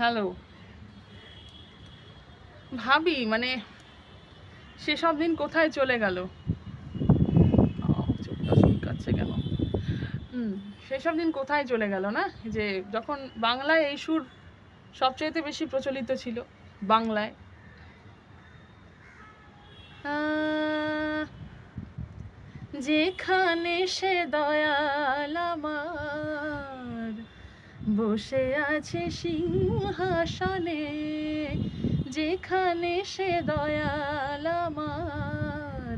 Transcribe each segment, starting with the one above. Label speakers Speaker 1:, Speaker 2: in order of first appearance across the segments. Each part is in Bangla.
Speaker 1: হ্যালো। ভাবি মানে সেসব দিন কোথায় চলে গেল। চোখটা চুলকাচ্ছে কেন? সেসব দিন কোথায় চলে গেল না, যে যখন বাংলায় এই সুর সবচাইতে বেশি প্রচলিত ছিল বাংলায়। যেখানে সে দয়াল আমার বসে আছে সিংহাসনে, যেখানে সে দয়াল আমার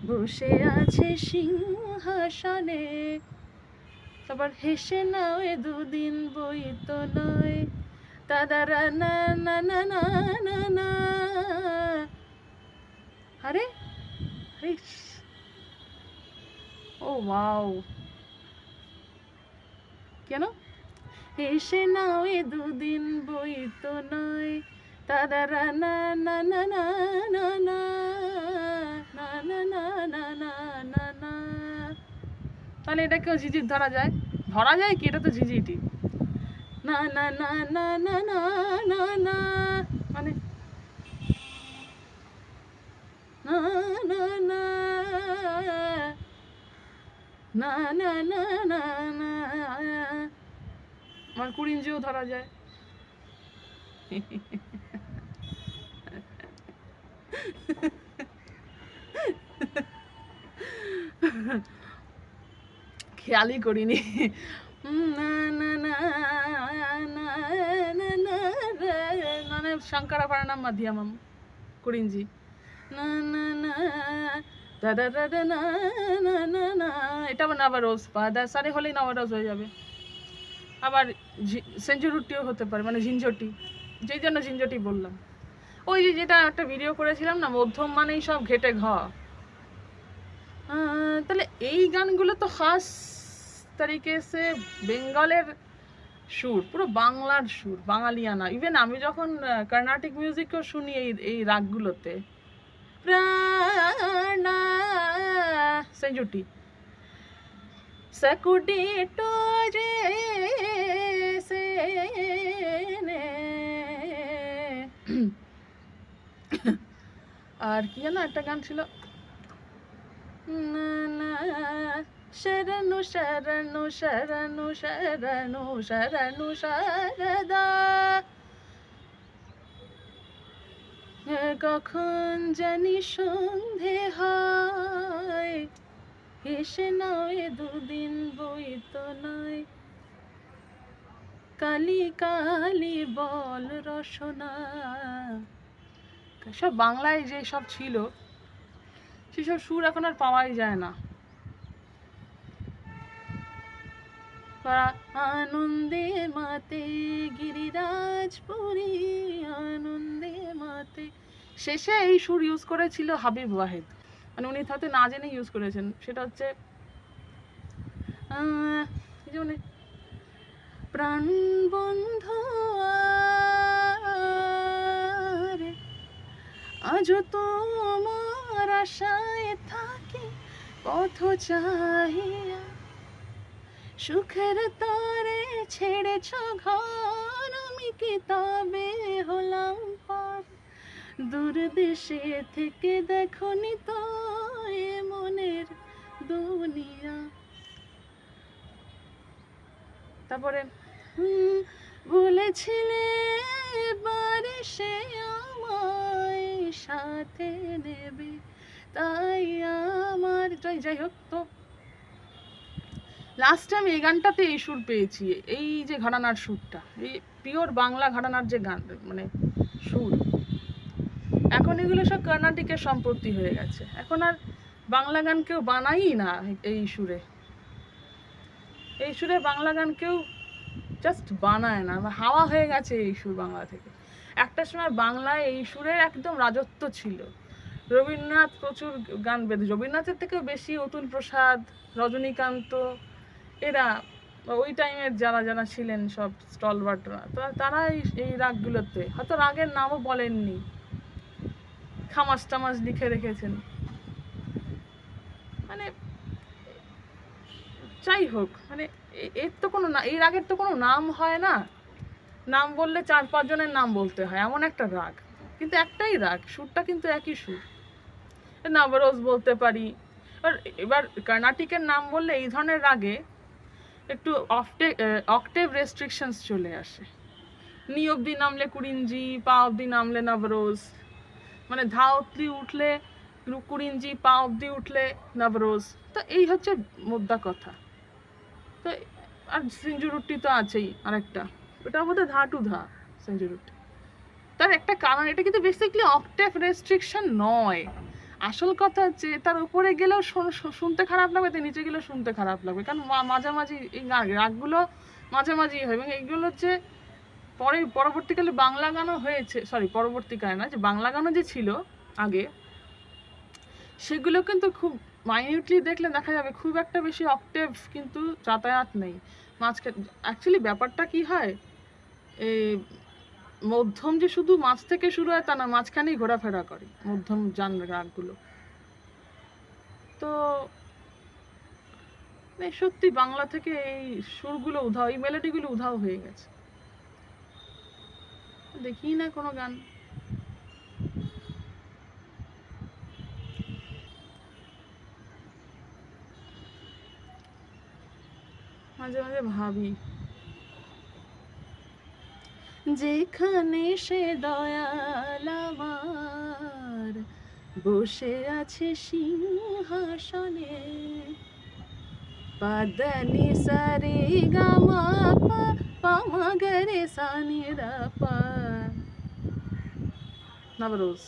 Speaker 1: বসে আছে সিংহাসনে। তারপর হেসে নাও এ দুদিন বই তো নয়, তাদারা না না না না না না। আরে ও ওয়াও, কেন? হেসে নাও এ দুদিন বই তো নয়, তাদারা না না না না না না না না না না না না না। তাহলে এটা কেউ ঝিঝির ধরা যায়? ধরা যায় কি? এটা তো ঝিঝিটি। না না না না না না না না, মানে না না না না না না না না, আমার কুড়িঞ্জিও ধরা যায়। খেয়ালই করিনি। মানে শঙ্করা পারানাম মাধ্যমম কুড়িঞ্জি। না না না দাদা দাদা না না না না, এটা মানে আবার রোজ দা সারে হলেই নবরোজ হয়ে যাবে। আবার সেঞ্চুরিটিও হতে পারে, মানে ঝিঞ্ঝটি, যেই জন্য ঝিঞ্ঝটি বললাম। ওই যে যেটা একটা ভিডিও করেছিলাম না, মধ্যম মানেই সব ঘেটে ঘ। তাহলে এই গানগুলো তো খাস তরিকে সে বেঙ্গলের সুর, পুরো বাংলার সুর, বাঙালিয়ানা। ইভেন আমি যখন কর্ণাটিক মিউজিকও শুনি এই রাগগুলোতে, প্রাণা সেঞ্জুটি সকুটি টোরে সে আর কি জানো একটা গান ছিল, শরণু শরণু শরণু শরণু শরণু শারদা, কখন জানি সন্ধে হয়, এসে নয় দুদিন বই তো নয়, কালি কালি বল রসনা। সব বাংলায় যে সব ছিল সেসব সুর এখন আর পাওয়াই যায় না। আনন্দে মাতে গিরিরাজপুরী, আনন্দে মাতে, শেষে এই সুর ইউজ করেছিল হাবিব ওয়াহিদ, মানে উনি হয়তো না জেনে ইউজ করেছেন। সেটা হচ্ছে প্রাণ বন্ধু আজও তোমার আশায় থাকি, পথ চাহিয়া সুখের তরে ছেড়েছ ঘর, আমি কি তবে হলাম পর, দূর দেশে থেকে দেখনি তো এ মনের দুনিয়া। তারপরে বলেছিলে বারে সে আমায় সাথে নেবে, তাই আমার যাই হোক। তো লাস্ট টাইম এই গানটাতে এই সুর পেয়েছি, এই যে ঘরানার সুরটা, এই পিওর বাংলা ঘরানার যে গান, মানে সুর। এখন এগুলো সব কর্ণাটিকের সম্পত্তি হয়ে গেছে, এখন আর বাংলা গান কেউ বানাই না এই সুরে। এই সুরে বাংলা গান কেউ জাস্ট বানায় না, হাওয়া হয়ে গেছে এই সুর বাংলা থেকে। একটা সময় বাংলায় এই সুরের একদম রাজত্ব ছিল। রবীন্দ্রনাথ প্রচুর গান বেঁধে, রবীন্দ্রনাথের থেকেও বেশি অতুল প্রসাদ, রজনীকান্ত, এরা ওই টাইমের যারা যারা ছিলেন সব স্টলওয়ার্টরা, তারা এই রাগগুলোতে হয়তো রাগের নামও বলেননি, খামাস টামাস লিখে রেখেছেন। মানে যাই হোক, মানে এর তো কোনো না, এই রাগের তো কোনো নাম হয় না। নাম বললে 4-5 জনের নাম বলতে হয়, এমন একটা রাগ, কিন্তু একটাই রাগ, সুরটা কিন্তু একই সুর। নবরোজ বলতে পারি। এবার কর্ণাটিকের নাম বললে এই ধরনের রাগে একটু অক্টেভ রেস্ট্রিকশনস চলে আসে। নি অব্দি নামলে কুড়িঞ্জি, পা অব্দি নামলে নবরোজ, মানে ধা অব্দি উঠলে কুড়িঞ্জি, পা অব্দি উঠলে নবরোজ। তো এই হচ্ছে মোদ্দা কথা। তো আর সিঞ্জুরুটি তো আছেই আরেকটা, ওটা বোধহয় ধা টু ধা সিঞ্জুরুটি। তার একটা কারণ, এটা কিন্তু বেসিক্যালি অক্টেভ রেস্ট্রিকশন নয়। আসল কথা হচ্ছে তার উপরে গেলেও শুনতে খারাপ লাগবে, তাই নিচে গেলেও শুনতে খারাপ লাগবে, কারণ মাঝামাঝি এই রাগগুলো মাঝামাঝি হয়। এবং এইগুলো হচ্ছে পরবর্তীকালে বাংলা গানও হয়েছে, পরবর্তীকালে না, যে বাংলা গানও যে ছিল আগে, সেগুলো কিন্তু খুব মাইনিউটলি দেখলে দেখা যাবে খুব একটা বেশি অক্টেভ কিন্তু যাতায়াত নেই মাঝখানে। অ্যাকচুয়ালি ব্যাপারটা কি হয়, এই মধ্যম যে শুধু মাঝ থেকে শুরু হয় তা না, মাঝখানেই ঘোরাফেরা করে মধ্যম রাগগুলো। তো সত্যি বাংলা থেকে এই সুরগুলো উধাও, এই মেলোডিগুলো উধাও হয়ে গেছে। দেখি না কোনো গান। মাঝে মাঝে ভাবি, যেখানে সে দয়াল আমার বসে আছে সিংহাসনে, পাদানি সারে গামা পামা গরে সানি রাপা, নবরোজ।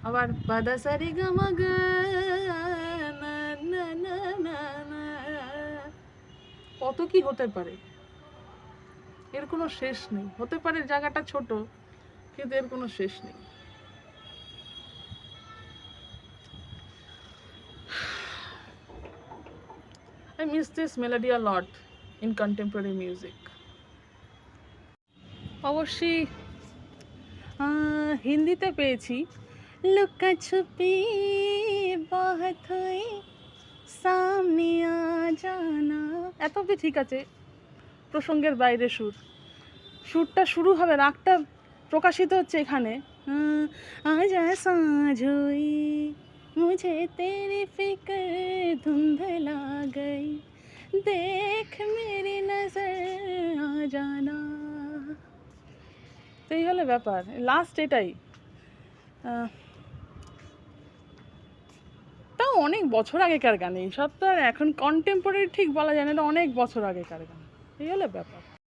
Speaker 1: আবার পাদা সারে গামা গা, কত কি হতে পারে, এর কোনো শেষ নেই। হতে পারে জায়গাটা ছোট, কিন্তু এর কোনো শেষ নেই। I miss this melody a lot in contemporary music. অবশ্যই হিন্দিতে পেয়েছি, লুকা ছুপি বাত হয়ে সামনে আ জানা, এত অব্দি ঠিক আছে, প্রসঙ্গের বাইরে সুরটা শুরু হবে, রাগটা প্রকাশিত হচ্ছে এখানে, আজা সাঁঝ হুই মুঝে তেরি ফিক্র ধুন্ধলা গই, দেখ মেরি নজর আ জানা। তো এই হলো ব্যাপার, লাস্ট এটাই। তাও অনেক বছর আগেকার গান, এইসব তো আর এখন কন্টেম্পোরারি ঠিক বলা যায় না, এটা অনেক বছর আগেকার গান। এই হলো ব্যাপার।